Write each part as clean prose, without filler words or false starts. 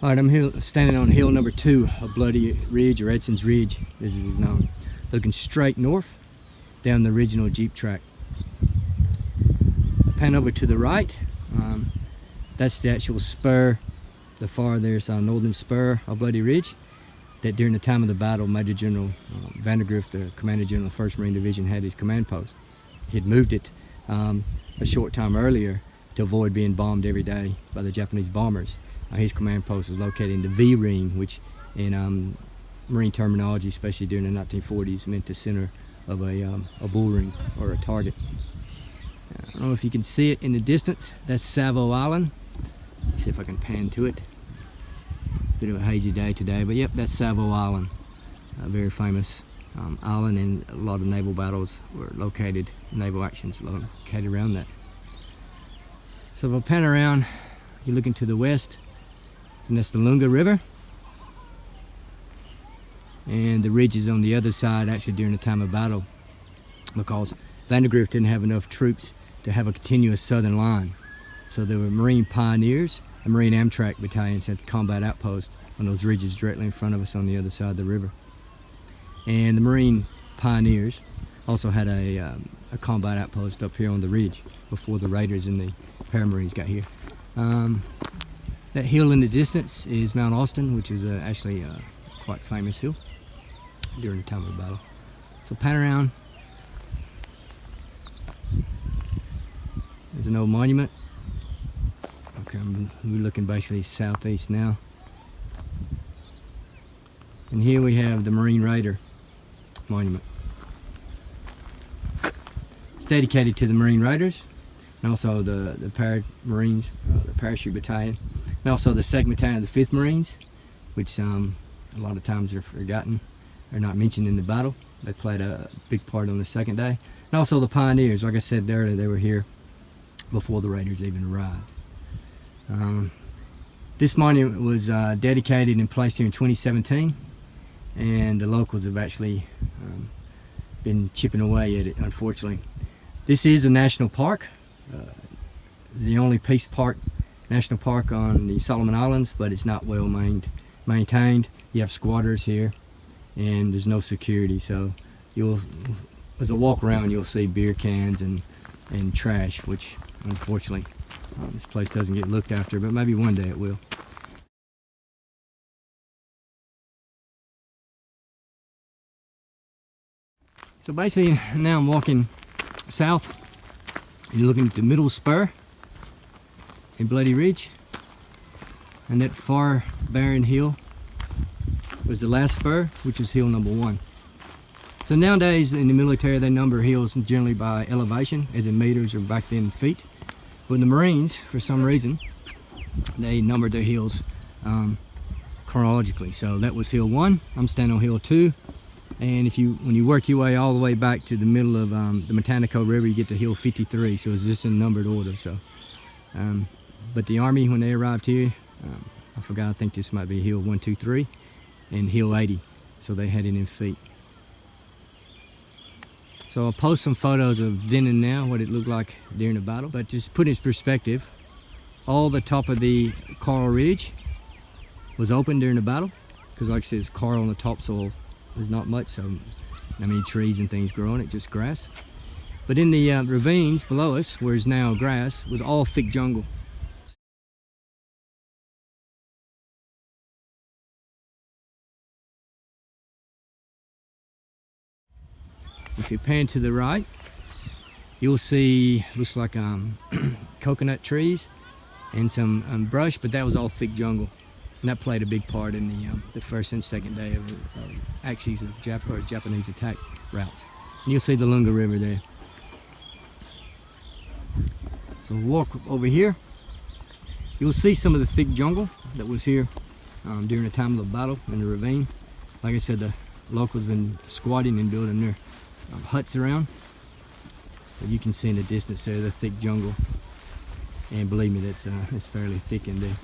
All right, I'm here standing on hill number 2 of Bloody Ridge, or Edson's Ridge as it is known, looking straight north down the original Jeep track. Pan over to the right, that's the actual spur, the far there's a northern spur of Bloody Ridge that during the time of the battle, Major General Vandergrift, the Commander General of the 1st Marine Division, had his command post. He'd moved it a short time earlier to avoid being bombed every day by the Japanese bombers. His command post was located in the V-ring, which in Marine terminology, especially during the 1940s, meant the center of a bull ring or a target. I don't know if you can see it in the distance. That's Savo Island. Let's see if I can pan to it. Bit of a hazy day today, but yep, that's Savo Island. A very famous island, and a lot of naval battles were located, naval actions located around that. So if I pan around, you're looking to the west, and that's the Lunga River. And the ridge is on the other side actually during the time of battle, because Vandergrift didn't have enough troops to have a continuous southern line. So there were Marine pioneers and Marine Amtrak battalions at combat outposts on those ridges directly in front of us on the other side of the river. And the Marine pioneers also had a combat outpost up here on the ridge before the Raiders and the Paramarines got here. That hill in the distance is Mount Austin, which is actually a quite famous hill during the time of the battle. So pan around. There's an old monument. Okay, we're looking basically southeast now. And here we have the Marine Raider monument. It's dedicated to the Marine Raiders, and also the Marines, the Parachute Battalion, and also the 2nd Battalion of the 5th Marines, which a lot of times are forgotten or not mentioned in the battle. They played a big part on the 2nd day. And also the pioneers, like I said earlier, they were here before the Raiders even arrived. This monument was dedicated and placed here in 2017, and the locals have actually been chipping away at it, unfortunately. This is a national park, the only Peace Park National Park on the Solomon Islands, but it's not well maintained. You have squatters here, and there's no security, so as a walk around, you'll see beer cans and trash, which unfortunately this place doesn't get looked after, but maybe one day it will. So basically now I'm walking south, and you're looking at the middle spur in Bloody Ridge, and that far barren hill was the last spur, which is hill number 1. So nowadays in the military they number hills generally by elevation, as in meters, or back then feet. But in the Marines, for some reason, they numbered their hills chronologically. So that was hill 1. I'm standing on hill 2. And when you work your way all the way back to the middle of the Mechanico River, you get to hill 53. So it's just in numbered order. So, but the Army, when they arrived here, I forgot, I think this might be hill 1, 2, 3, and hill 80. So they had it in feet. So I'll post some photos of then and now, what it looked like during the battle. But just put in perspective, all the top of the Coral Ridge was open during the battle, because like I said, it's coral on the topsoil. There's not much, so not many trees and things growing it, just grass. But in the ravines below us, where is now grass, was all thick jungle. If you pan to the right, you'll see, looks like coconut trees and some brush, but that was all thick jungle. And that played a big part in the 1st and 2nd day of axes of Japanese attack routes. And you'll see the Lunga River there. So walk over here. You'll see some of the thick jungle that was here during the time of the battle in the ravine. Like I said, the locals have been squatting and building their huts around. But you can see in the distance there the thick jungle. And believe me, it's fairly thick in there.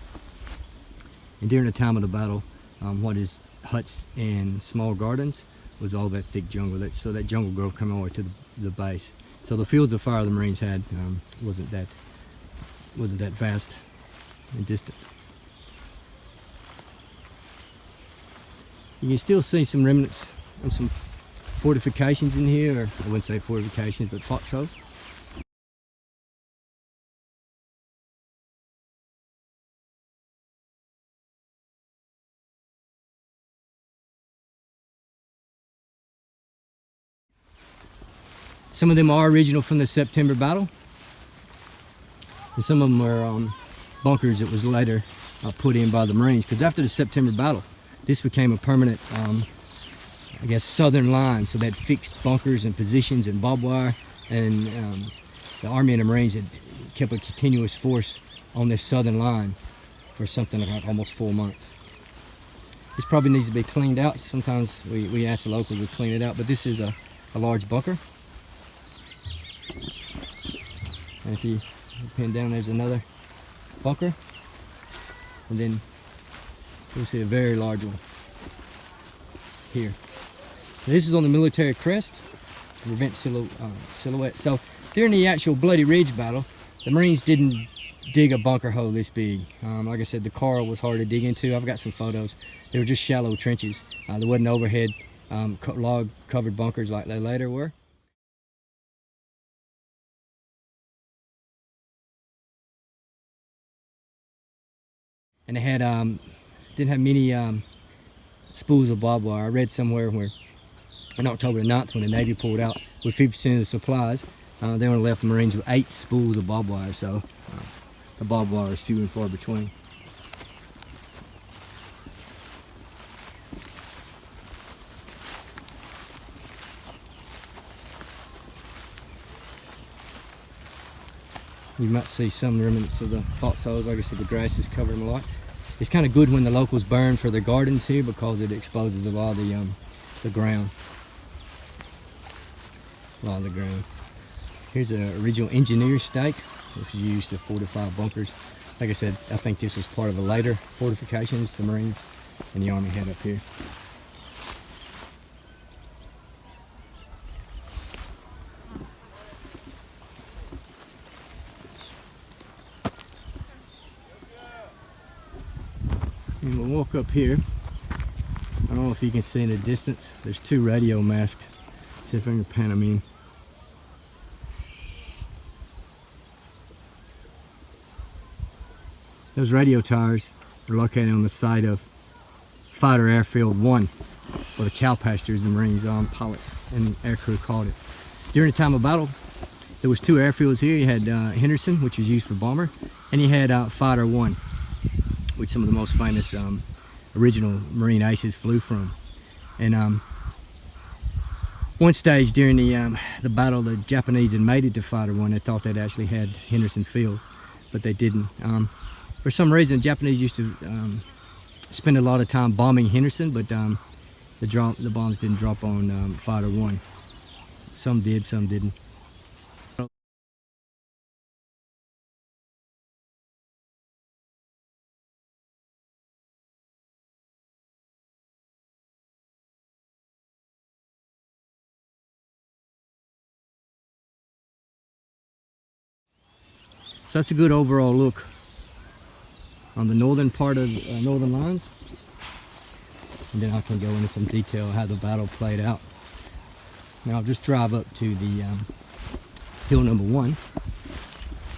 And during the time of the battle, what is huts and small gardens was all that thick jungle. So that jungle growth coming all the way to the base. So the fields of fire the Marines had wasn't that vast and distant. You can still see some remnants of some fortifications in here, or I wouldn't say fortifications, but foxholes. Some of them are original from the September battle, and some of them are bunkers that was later put in by the Marines, because after the September battle, this became a permanent, I guess, southern line. So they had fixed bunkers and positions and barbed wire, and the Army and the Marines had kept a continuous force on this southern line for something like almost 4 months. This probably needs to be cleaned out. Sometimes we ask the locals to clean it out, but this is a large bunker. And if you pin down, there's another bunker, and then you'll see a very large one here. This is on the military crest to prevent silhouette. So during the actual Bloody Ridge battle, the Marines didn't dig a bunker hole this big. Like I said, the coral was hard to dig into. I've got some photos. They were just shallow trenches. There wasn't overhead log covered bunkers like they later were. And they had didn't have many spools of barbed wire. I read somewhere where on October the 9th, when the Navy pulled out with 50% of the supplies, they only left the Marines with 8 spools of barbed wire. So the barbed wire is few and far between. You might see some remnants of the foxholes. Like I said, the grass is covering them a lot. It's kind of good when the locals burn for their gardens here, because it exposes a lot of the ground. A lot of the ground. Here's an original engineer stake, which was used to fortify bunkers. Like I said, I think this was part of the later fortifications the Marines and the Army had up here. And we'll walk up here. I don't know if you can see in the distance, there's 2 radio masts. See if I can pan them in. Those radio towers are located on the site of Fighter Airfield 1, or the cow pastures the Marines pilots and aircrew called it. During the time of battle, there was 2 airfields here. You had Henderson, which was used for bomber, and you had Fighter 1, which some of the most famous original Marine aces flew from. And one stage during the battle, the Japanese had made it to Fighter 1. They thought they'd actually had Henderson Field, but they didn't. For some reason, the Japanese used to spend a lot of time bombing Henderson, but the bombs didn't drop on Fighter 1. Some did, some didn't. So that's a good overall look on the northern part of northern lines, and then I can go into some detail how the battle played out. Now I'll just drive up to the hill number 1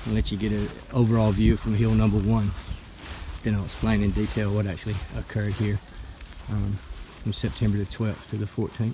and let you get an overall view from hill number 1. Then I'll explain in detail what actually occurred here from September the 12th to the 14th.